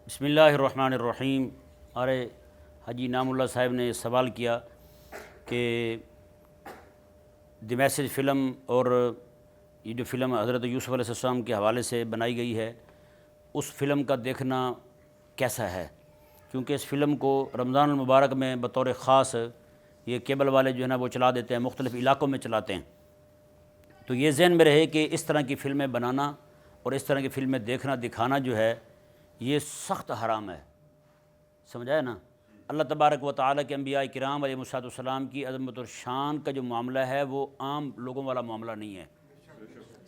بسم اللہ الرحمن الرحیم۔ ارے حاجی نام اللہ صاحب نے سوال کیا کہ دی میسج فلم اور یہ جو فلم حضرت یوسف علیہ السلام کے حوالے سے بنائی گئی ہے اس فلم کا دیکھنا کیسا ہے، کیونکہ اس فلم کو رمضان المبارک میں بطور خاص یہ کیبل والے جو ہے نا وہ چلا دیتے ہیں، مختلف علاقوں میں چلاتے ہیں، تو یہ ذہن میں رہے کہ اس طرح کی فلمیں بنانا اور اس طرح کی فلمیں دیکھنا دکھانا جو ہے یہ سخت حرام ہے، سمجھا ہے نا۔ اللہ تبارک و تعالیٰ کے انبیاء کرام علیہ السلام کی عظمت اور شان کا جو معاملہ ہے وہ عام لوگوں والا معاملہ نہیں ہے،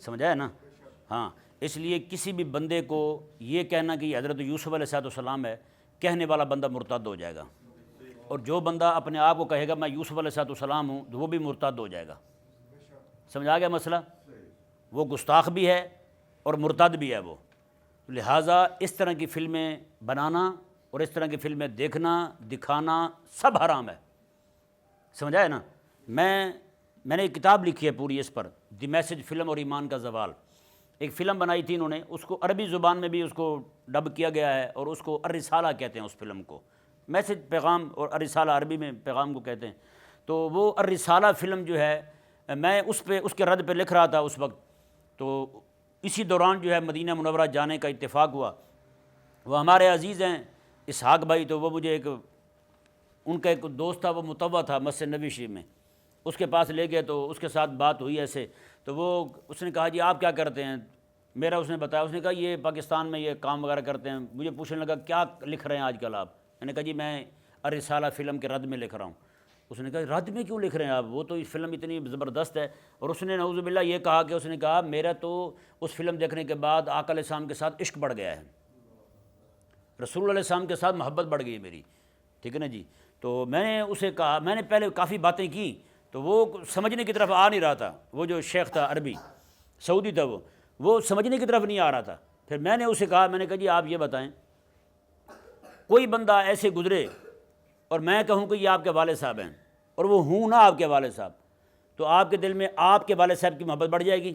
سمجھا ہے نا۔ ہاں، اس لیے کسی بھی بندے کو یہ کہنا کہ یہ حضرت یوسف علیہ السلام ہے، کہنے والا بندہ مرتد ہو جائے گا، اور جو بندہ اپنے آپ کو کہے گا میں یوسف علیہ السلام ہوں تو وہ بھی مرتد ہو جائے گا، سمجھا گیا مسئلہ۔ وہ گستاخ بھی ہے اور مرتد بھی ہے وہ، لہٰذا اس طرح کی فلمیں بنانا اور اس طرح کی فلمیں دیکھنا دکھانا سب حرام ہے، سمجھا ہے نا۔ میں نے ایک کتاب لکھی ہے پوری اس پر، دی میسج فلم اور ایمان کا زوال۔ ایک فلم بنائی تھی انہوں نے، اس کو عربی زبان میں بھی اس کو ڈب کیا گیا ہے اور اس کو الرسالہ کہتے ہیں، اس فلم کو میسج پیغام، اور الرسالہ عربی میں پیغام کو کہتے ہیں۔ تو وہ الرسالہ فلم جو ہے میں اس کے رد پہ لکھ رہا تھا اس وقت، تو اسی دوران جو ہے مدینہ منورہ جانے کا اتفاق ہوا۔ وہ ہمارے عزیز ہیں اسحاق بھائی، تو وہ مجھے ان کا ایک دوست تھا، وہ متوع تھا مسجد نبوی شریف میں، اس کے پاس لے گئے تو اس کے ساتھ بات ہوئی ایسے، تو اس نے کہا جی آپ کیا کرتے ہیں، میرا اس نے بتایا، اس نے کہا یہ پاکستان میں یہ کام وغیرہ کرتے ہیں۔ مجھے پوچھنے لگا کیا لکھ رہے ہیں آج کل آپ، میں نے کہا جی میں الرسالہ فلم کے رد میں لکھ رہا ہوں۔ اس نے کہا رد میں کیوں لکھ رہے ہیں آپ، وہ تو اس فلم اتنی زبردست ہے، اور اس نے نعوذ باللہ یہ کہا کہ اس نے کہا میرا تو اس فلم دیکھنے کے بعد آقا علیہ السلام کے ساتھ عشق بڑھ گیا ہے، رسول اللہ علیہ السلام کے ساتھ محبت بڑھ گئی ہے میری، ٹھیک ہے نا جی۔ تو میں نے اسے کہا، میں نے پہلے کافی باتیں کی تو وہ سمجھنے کی طرف آ نہیں رہا تھا، وہ جو شیخ تھا عربی سعودی تھا وہ سمجھنے کی طرف نہیں آ رہا تھا۔ پھر میں نے اسے کہا، میں نے کہا جی آپ یہ بتائیں، کوئی بندہ ایسے گزرے اور میں کہوں کہ یہ آپ کے والد صاحب ہیں اور وہ ہوں نا آپ کے والد صاحب، تو آپ کے دل میں آپ کے والد صاحب کی محبت بڑھ جائے گی؟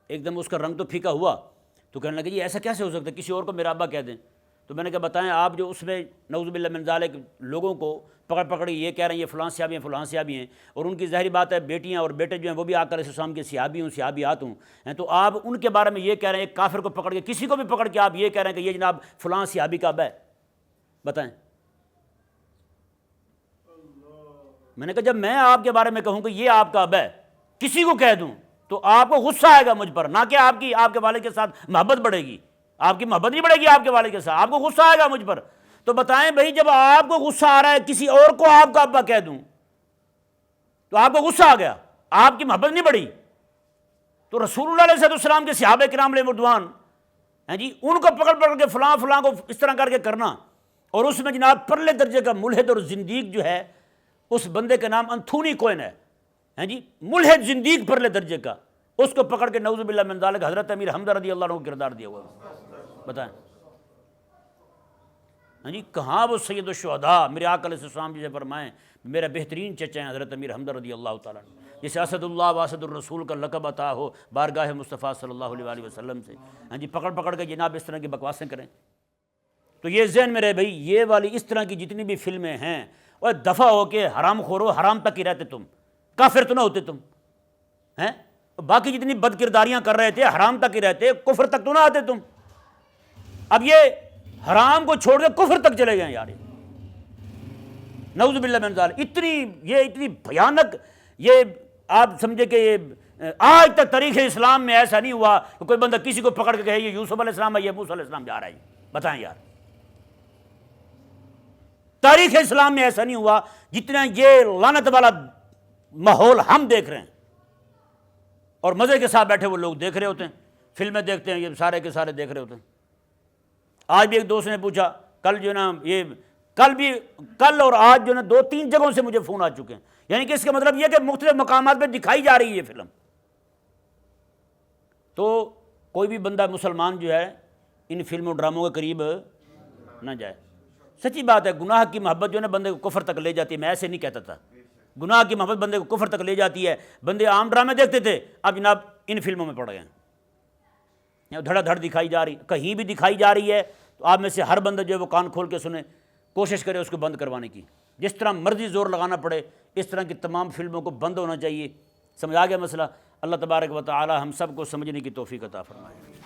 ایک دم اس کا رنگ تو پھیکا ہوا، تو کہنے لگا جی ایسا کیسے ہو سکتا ہے، کسی اور کو میرا ابا کہہ دیں۔ تو میں نے کہا بتائیں آپ جو اس میں نعوذ باللہ من ذالک لوگوں کو پکڑ یہ کہہ رہے ہیں یہ فلاں صحابی ہیں فلاں صحابی ہیں، اور ان کی ظاہری بات ہے بیٹیاں اور بیٹے جو ہیں وہ بھی آقا علیہ السلام کے صحابی ہوں صحابیات ہوں، تو آپ ان کے بارے میں یہ کہہ رہے ہیں، ایک کافر کو پکڑ کے کسی کو بھی پکڑ کے آپ یہ کہہ رہے ہیں کہ یہ جناب فلاں صحابی کا ابا ہے، بتائیں۔ میں نے کہا جب میں آپ کے بارے میں کہوں کہ یہ آپ کا ابا ہے، کسی کو کہہ دوں تو آپ کو غصہ آئے گا مجھ پر، نہ کہ آپ کے والد کے ساتھ محبت بڑھے گی، آپ کی محبت نہیں بڑھے گی آپ کے والد کے ساتھ، آپ کو غصہ آئے گا مجھ پر۔ تو بتائیں بھائی جب آپ کو غصہ آ رہا ہے کسی اور کو آپ کا ابا کہہ دوں تو آپ کو غصہ آ گیا، آپ کی محبت نہیں بڑھی، تو رسول اللہ علیہ السلام کے صحابہ کرام علیہ رضوان ہیں جی، ان کو پکڑ کے فلاں کو اس طرح کر کے کرنا، اور اس میں جناب پرلے درجے کا ملحد اور زندیق جو ہے، اس بندے کا نام انتھونی کوئن ہے جی، ملحد زندیق پرلے درجے کا، اس کو پکڑ کے نعوذ باللہ من ذالک حضرت امیر حمزہ رضی اللہ عنہ کو کردار دیا ہوا ہے، بتائیں۔ ہاں جی، کہاں وہ سید الشہداء میرے آقا علیہ السلام جسے فرمائیں میرا بہترین چچا ہیں حضرت امیر حمزہ رضی اللہ تعالیٰ عنہ، جسے اسد اللہ و اسد الرسول کا لقب عطا ہو بارگاہ مصطفیٰ صلی اللہ علیہ وآلہ وسلم سے، ہاں جی، پکڑ کے جناب اس طرح کی بکواسیں کریں۔ تو یہ ذہن میں رہے بھائی، یہ والی اس طرح کی جتنی بھی فلمیں ہیں، اور دفع ہو کے حرام خورو، حرام تک ہی رہتے تم، کافر تو نہ ہوتے تم ہیں، باقی جتنی بد کرداریاں کر رہے تھے حرام تک ہی رہتے، کفر تک تو نہ آتے تم۔ اب یہ حرام کو چھوڑ کے کفر تک چلے گئے یار، نعوذ باللہ من ذالک، اتنی بھیانک، یہ آپ سمجھے کہ یہ آج تک تاریخ اسلام میں ایسا نہیں ہوا کہ کوئی بندہ کسی کو پکڑ کے کہے یہ یوسف علیہ السلام ہے، یہ موسیٰ علیہ السلام جا رہا ہے، بتائیں یار، تاریخ اسلام میں ایسا نہیں ہوا جتنا یہ لعنت والا ماحول ہم دیکھ رہے ہیں، اور مزے کے ساتھ بیٹھے وہ لوگ دیکھ رہے ہوتے ہیں، فلمیں دیکھتے ہیں، یہ سارے کے سارے دیکھ رہے ہوتے ہیں۔ آج بھی ایک دوست نے پوچھا، کل جو ہے نا یہ کل اور آج جو ہے نا 2-3 جگہوں سے مجھے فون آ چکے ہیں، یعنی کہ اس کا مطلب یہ کہ مختلف مقامات پہ دکھائی جا رہی ہے یہ فلم۔ تو کوئی بھی بندہ مسلمان جو ہے ان فلموں ڈراموں کے قریب نہ جائے۔ سچی بات ہے، گناہ کی محبت جو ہے نا بندے کو کفر تک لے جاتی ہے، میں ایسے نہیں کہتا تھا، گناہ کی محبت بندے کو کفر تک لے جاتی ہے۔ بندے عام ڈرامے دیکھتے تھے، اب جناب ان فلموں میں پڑ گئے ہیں، دھڑا دھڑ دکھائی جا رہی، کہیں بھی دکھائی جا رہی ہے تو آپ میں سے ہر بندہ جو ہے وہ کان کھول کے سنے، کوشش کرے اس کو بند کروانے کی، جس طرح مرضی زور لگانا پڑے اس طرح کی تمام فلموں کو بند ہونا چاہیے۔ سمجھ آ گیا مسئلہ؟ اللہ تبارک و تعالی ہم سب کو سمجھنے کی توفیق عطا فرمائے۔